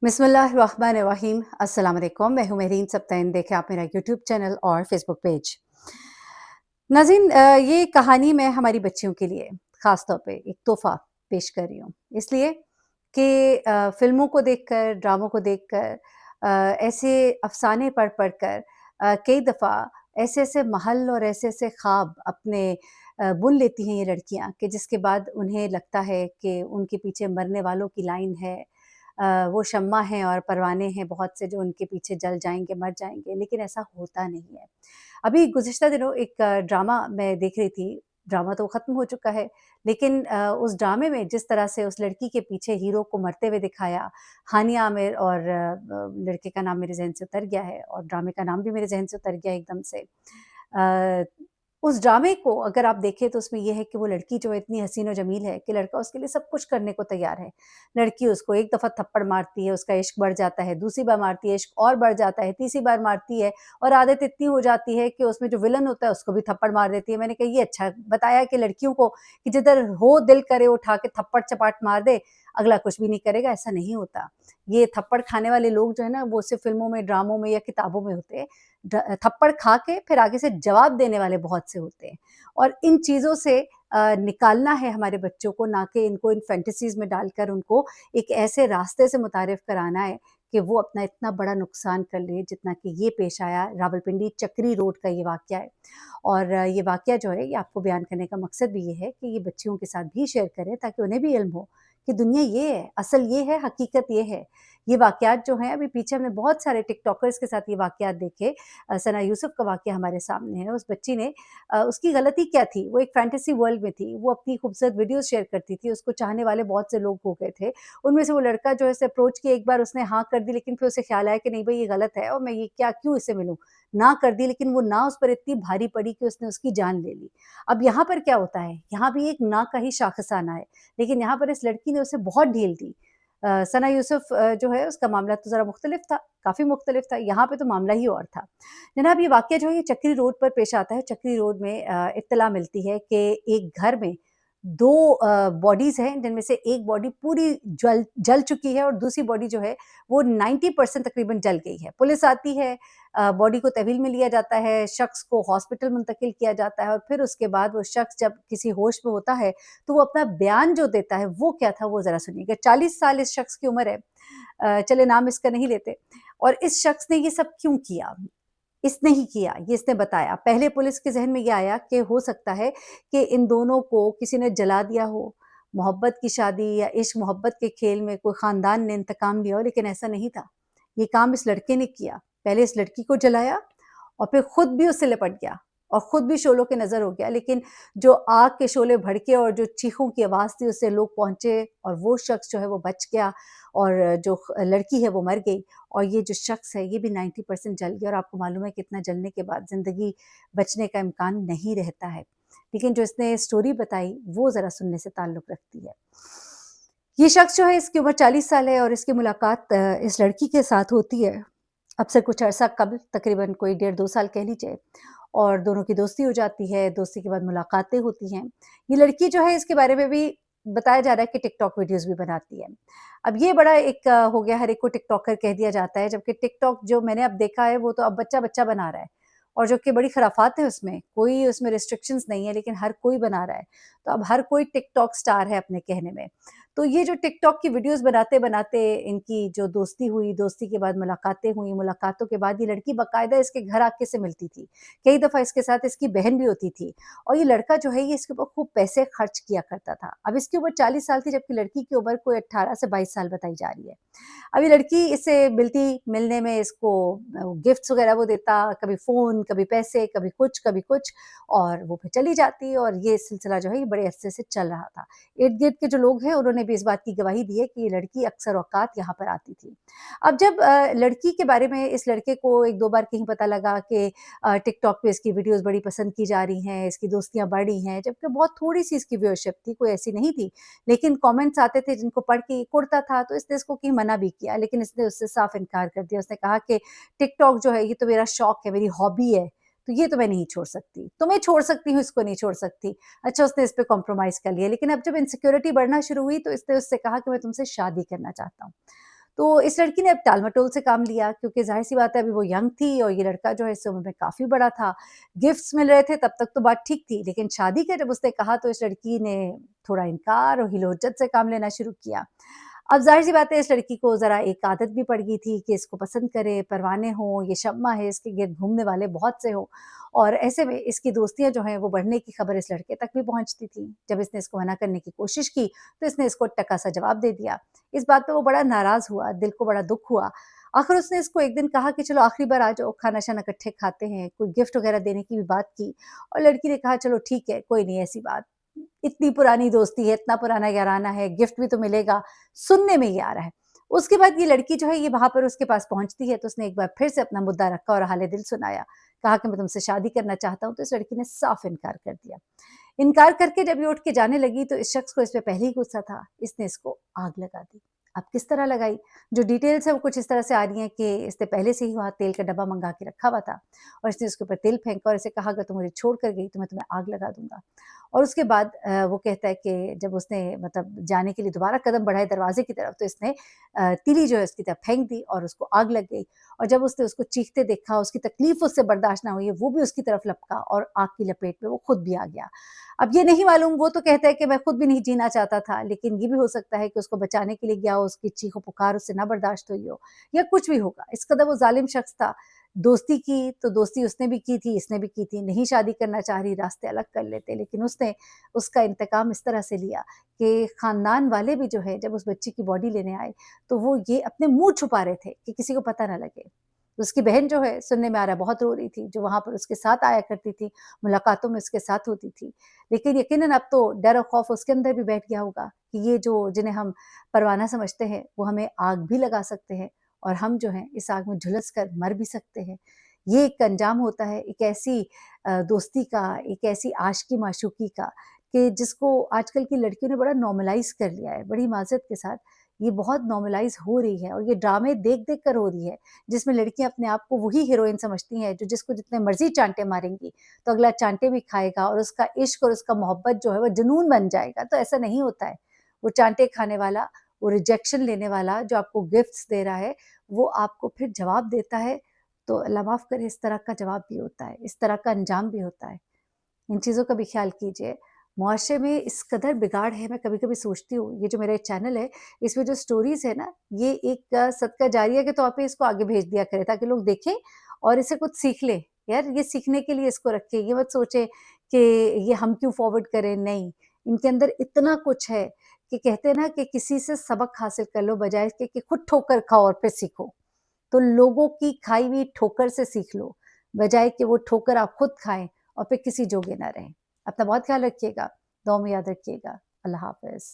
बिस्मिल्लाहिर्रहमानिर्रहीम। अस्सलाम वालेकुम। मैं हूँ मेहरीन सब्तैन। देखें आप मेरा यूट्यूब चैनल और फेसबुक पेज। नाज़रीन, ये कहानी मैं हमारी बच्चियों के लिए ख़ास तौर पे एक तोहफ़ा पेश कर रही हूँ। इसलिए कि फ़िल्मों को देखकर, ड्रामों को देखकर, ऐसे अफ़साने पढ़ कर कई दफ़ा ऐसे-ऐसे महल और ऐसे-ऐसे ख़्वाब अपने बुन लेती हैं ये लड़कियाँ कि जिसके बाद उन्हें लगता है कि उनके पीछे मरने वालों की लाइन है। वो शम्मा हैं और परवाने हैं बहुत से जो उनके पीछे जल जाएँगे, मर जाएँगे, लेकिन ऐसा होता नहीं है। अभी गुज़िश्ता दिनों एक ड्रामा मैं देख रही थी। ड्रामा तो ख़त्म हो चुका है, लेकिन उस ड्रामे में जिस तरह से उस लड़की के पीछे हीरो को मरते हुए दिखाया, हानिया आमिर, और लड़के का नाम मेरे ज़हन से उतर गया है और ड्रामे का नाम भी मेरे ज़हन से उतर गया एकदम से। अ, उस ड्रामे को अगर आप देखें तो उसमें ये है कि वो लड़की जो है इतनी हसीन और जमील है कि लड़का उसके लिए सब कुछ करने को तैयार है। लड़की उसको एक दफ़ा थप्पड़ मारती है, उसका इश्क बढ़ जाता है, दूसरी बार मारती है, इश्क और बढ़ जाता है, तीसरी बार मारती है और आदत इतनी हो जाती है कि उसमें जो विलन होता है उसको भी थप्पड़ मार देती है। मैंने कहा ये अच्छा बताया कि लड़कियों को कि जिधर हो दिल करे उठा के थप्पड़-चपाट मार दे, अगला कुछ भी नहीं करेगा, ऐसा नहीं होता। ये थप्पड़ खाने वाले लोग जो है ना वो सिर्फ़ फ़िल्मों में, ड्रामों में या किताबों में होते हैं। थप्पड़ खा के फिर आगे से जवाब देने वाले बहुत से होते हैं और इन चीज़ों से निकालना है हमारे बच्चों को, ना कि इनको इन फैंटेसीज़ में डालकर उनको एक ऐसे रास्ते से मुतारिफ़ कराना है कि वो अपना इतना बड़ा नुकसान कर ले जितना कि ये पेश आया। रावलपिंडी चक्री रोड का ये वाक़या है और ये वाक़या जो है ये आपको बयान करने का मकसद भी ये है कि ये बच्चियों के साथ भी शेयर करें ताकि उन्हें भी इल्म हो कि दुनिया ये है, असल ये है, हकीकत ये है। ये वाक़यात जो हैं अभी पीछे हमने बहुत सारे टिकटॉकर्स के साथ ये वाक़यात देखे। सना यूसुफ का वाक़या हमारे सामने है। उस बच्ची ने उसकी गलती क्या थी? वो एक फैंटेसी वर्ल्ड में थी। वो अपनी खूबसूरत वीडियोज़ शेयर करती थी, उसको चाहने वाले बहुत से लोग हो गए थे। उनमें से वो लड़का जो है उसे अप्रोच किया, एक बार उसने हाँ कर दी, लेकिन फिर उसे ख़्याल आया कि नहीं भई ये गलत है और मैं ये क्या क्यों इससे मिलूँ? ना कर दी, लेकिन वो ना उस पर इतनी भारी पड़ी कि उसने उसकी जान ले ली। अब यहाँ पर क्या होता है? यहाँ भी एक ना का ही शाखसाना है, लेकिन यहाँ पर इस लड़की ने उसे बहुत ढील दी। सना यूसुफ जो है उसका मामला तो ज़रा मुख्तलिफ था, काफ़ी मुख्तलिफ था, यहाँ पे तो मामला ही और था। जनाब ये वाक़या जो है ये चक्री रोड पर पेश आता है। चक्री रोड में इत्तला मिलती है कि एक घर में 2 बॉडीज़ हैं जिनमें से एक बॉडी पूरी जल जल चुकी है और दूसरी बॉडी जो है वो 90% तकरीबन जल गई है। पुलिस आती है, बॉडी को तहवील में लिया जाता है, शख्स को हॉस्पिटल मुंतकिल किया जाता है और फिर उसके बाद वो शख्स जब किसी होश में होता है, तो वो अपना बयान जो देता है वो क्या था वो ज़रा सुनिएगा। 40 साल इस शख्स की उम्र है। चलिए नाम इसका नहीं लेते और इस शख्स ने ये सब क्यों किया? इसने ही किया, ये इसने बताया। पहले पुलिस के ज़हन में ये आया कि हो सकता है कि इन दोनों को किसी ने जला दिया हो, मोहब्बत की शादी या इश्क-मोहब्बत के खेल में कोई ख़ानदान ने इंतकाम लिया हो, लेकिन ऐसा नहीं था। ये काम इस लड़के ने किया। पहले इस लड़की को जलाया और फिर खुद भी उससे लिपट गया और खुद भी शोलों के नज़र हो गया। लेकिन जो आग के शोले भड़के और जो चीखों की आवाज़ थी उससे लोग पहुँचे और वो शख्स जो है वो बच गया और जो लड़की है वो मर गई और ये जो शख्स है ये भी 90% जल गया और आपको मालूम है कि इतना जलने के बाद ज़िंदगी बचने का इम्कान नहीं रहता है। लेकिन जो इसने स्टोरी बताई वो ज़रा सुनने से ताल्लुक़ रखती है। ये शख्स जो है इसकी उम्र 40 साल है और इसकी मुलाकात इस लड़की के साथ होती है। अब से कुछ अरसा कब्ल, तकरीबन कोई डेढ़ 2 साल कह लीजिए, और दोनों की दोस्ती हो जाती है, दोस्ती के बाद मुलाकातें होती हैं। ये लड़की जो है इसके बारे में भी बताया जा रहा है कि टिकटॉक वीडियोज़ भी बनाती है। अब ये बड़ा एक हो गया, हर एक को टिकटॉकर कह दिया जाता है, जबकि टिकटॉक जो मैंने अब देखा है वो तो अब बच्चा-बच्चा बना रहा है और जो कि बड़ी खुराफात है उसमें, कोई उसमें रिस्ट्रिक्शंस नहीं है लेकिन हर कोई बना रहा है। तो अब हर कोई टिकटॉक स्टार है अपने कहने में। तो ये जो टिकटॉक की वीडियोज़ बनाते-बनाते इनकी जो दोस्ती हुई, दोस्ती के बाद मुलाकातें हुई, मुलाकातों के बाद ये लड़की बाकायदा इसके घर आके से मिलती थी। कई दफ़ा इसके साथ इसकी बहन भी होती थी और ये लड़का जो है ये इसके ऊपर खूब पैसे खर्च किया करता था। अब इसकी उम्र 40 साल थी जबकि लड़की की उम्र कोई 18 से 22 साल बताई जा रही है। अब ये लड़की इससे मिलने में इसको गिफ्ट्स वगैरह वो देता, कभी फ़ोन, कभी पैसे, कभी कुछ और वो फिर चली जाती और ये सिलसिला जो है ये बड़े अरसे से चल रहा था। इर्द-गिर्द के जो लोग हैं उन्होंने भी इस बात की गवाही दी है कि ये लड़की अक्सर औकात यहाँ पर आती थी। अब जब लड़की के बारे में इस लड़के को 1-2 बार कहीं पता लगा कि टिकटॉक पे इसकी वीडियोज़ बड़ी पसंद की जा रही हैं, इसकी दोस्तियाँ बढ़ रही हैं, जबकि बहुत थोड़ी-सी इसकी व्यूअरशिप थी, कोई ऐसी नहीं थी। लेकिन कमेंट्स आते थे जिनको पढ़ के ये कुढ़ता था, तो इसने इसको कहीं मना भी किया, लेकिन इसने उससे साफ इनकार कर दिया। उसने कहा कि टिकटॉक जो है ये तो मेरा शौक है, मेरी हॉबी है, तो ये तो मैं नहीं छोड़ सकती। तुम्हें छोड़ सकती हूँ, इसको नहीं छोड़ सकती। अच्छा उसने इस पे कॉम्प्रोमाइज़ कर लिया, लेकिन अब जब इनसिक्योरिटी बढ़ना शुरू हुई तो इसने उससे कहा कि मैं तुमसे शादी करना चाहता हूँ। तो इस लड़की ने अब टाल-मटोल से काम लिया क्योंकि ज़ाहिर-सी बात है अभी वो यंग थी और ये लड़का जो है इस उम्र में काफ़ी बड़ा था। गिफ्ट्स मिल रहे थे तब तक तो बात ठीक थी, लेकिन शादी का जब उसने कहा तो इस लड़की ने थोड़ा इनकार और हिलोज्जत से काम लेना शुरू किया। अब ज़ाहिर-सी बात है इस लड़की को ज़रा एक आदत भी पड़ गई थी कि इसको पसंद करे, परवाने हों, ये शम्मा है, इसके गिर्द घूमने वाले बहुत से हों और ऐसे में इसकी दोस्तियाँ जो हैं वो बढ़ने की खबर इस लड़के तक भी पहुँचती थी। जब इसने इसको मना करने की कोशिश की, तो इसने इसको टका सा जवाब दे दिया। इस बात पे वो बड़ा नाराज़ हुआ, दिल को बड़ा दुःख हुआ। आखिर उसने इसको एक दिन कहा कि चलो आखिरी बार आ जाओ, खाना-शाना इकट्ठे खाते हैं, कोई गिफ्ट वगैरह देने की भी बात की और लड़की ने कहा चलो ठीक है, कोई नहीं ऐसी बात। इतनी पुरानी दोस्ती है, इतना पुराना याराना है, गिफ्ट भी तो मिलेगा, सुनने में ये आ रहा है। उसके बाद ये लड़की जो है ये वहाँ पर उसके पास पहुँचती है तो उसने एक बार फिर से अपना मुद्दा रखा और हाल-ए-दिल सुनाया। कहा कि मैं तुमसे शादी करना चाहता हूँ, तो इस लड़की ने साफ इनकार कर दिया। इनकार करके जब ये उठ के जाने लगी तो इस शख्स को इस पे पहले ही गुस्सा था, इसने इसको आग लगा दी। अब किस तरह लगाई? जो डिटेल्स है वो कुछ इस तरह से आ रही हैं कि इसने पहले से ही वहाँ तेल का डब्बा मँगा के रखा हुआ था और इसने उसके ऊपर तेल फेंका और इसे कहा अगर तुम मुझे छोड़ कर गई तो मैं तुम्हें आग लगा दूँगा। और उसके बाद वो कहता है कि जब उसने मतलब जाने के लिए दोबारा कदम बढ़ाए दरवाज़े की तरफ तो इसने तीली जो है उसकी तरफ फेंक दी और उसको आग लग गई। और जब उसने उसको चीखते देखा, उसकी तकलीफ़ उससे बर्दाश्त ना हुई, वो भी उसकी तरफ लपका और आग की लपेट में वो खुद भी आ गया। अब ये नहीं मालूम वो तो कहता है कि मैं खुद भी नहीं जीना चाहता था, लेकिन ये भी हो सकता है कि उसको बचाने के लिए गया हो, उसकी चीखो-पुकार उससे ना बर्दाश्त हुई हो या कुछ भी होगा। इस कदर वो ज़ालिम शख्स था। दोस्ती की तो दोस्ती उसने भी की थी, इसने भी की थी, नहीं शादी करना चाह रही, रास्ते अलग कर लेते, लेकिन उसने उसका इंतकाम इस तरह से लिया कि ख़ानदान वाले भी जो है जब उस बच्ची की बॉडी लेने आए, तो वो ये अपने मुँह छुपा रहे थे कि किसी को पता ना लगे। उसकी बहन जो है सुनने में आ रहा है बहुत रो रही थी, जो वहाँ पर उसके साथ आया करती थी, मुलाकातों में उसके साथ होती थी। लेकिन यकीनन अब तो डर और खौफ उसके अंदर भी बैठ गया होगा कि ये जो जिन्हें हम परवाना समझते हैं, वो हमें आग भी लगा सकते हैं और हम जो हैं इस आग में झुलस कर मर भी सकते हैं। ये एक अंजाम होता है एक ऐसी दोस्ती का, एक ऐसी आशिकी-माशूकी का कि जिसको आजकल की लड़कियों ने बड़ा नॉर्मलाइज़ कर लिया है, बड़ी माज़रत के साथ। ये बहुत नॉर्मलाइज़ हो रही है और ये ड्रामे देख-देख कर हो रही है, जिसमें लड़कियाँ अपने आप को वही हीरोइन समझती हैं, जो जिसको जितने मर्ज़ी चाँटे मारेंगी, तो अगला चाँटे भी खाएगा और उसका इश्क और उसका मोहब्बत जो है वो जुनून बन जाएगा, तो ऐसा नहीं होता है। वो चाँटे खाने वाला, वो रिजेक्शन लेने वाला जो आपको गिफ्ट्स दे रहा है, वो आपको फिर जवाब देता है, तो अल्लाह माफ़ करे इस तरह का जवाब भी होता है, इस तरह का अंजाम भी होता है। इन चीज़ों का भी ख़्याल कीजिए। मुआशरे में इस कदर बिगाड़ है, मैं कभी-कभी सोचती हूँ, ये जो मेरा एक चैनल है, इसमें जो स्टोरीज़ है ना, ये एक सदका जारिया के तौर पे इसको आगे भेज दिया करें ताकि लोग देखें और इससे कुछ सीख लें। यार, ये सीखने के लिए इसको रखें, ये मत सोचें कि ये हम क्यों फॉरवर्ड करें, नहीं। इनके अंदर इतना कुछ है कि कहते हैं ना कि किसी से सबक हासिल कर लो बजाए इसके कि खुद ठोकर खाओ और फिर सीखो। तो लोगों की खाई हुई ठोकर से सीख लो, बजाए कि वो ठोकर आप खुद खाएँ और फिर किसी जोगे ना रहें। अपना बहुत ख़्याल रखिएगा, दुआ में याद रखिएगा। अल्लाह हाफ़िज़।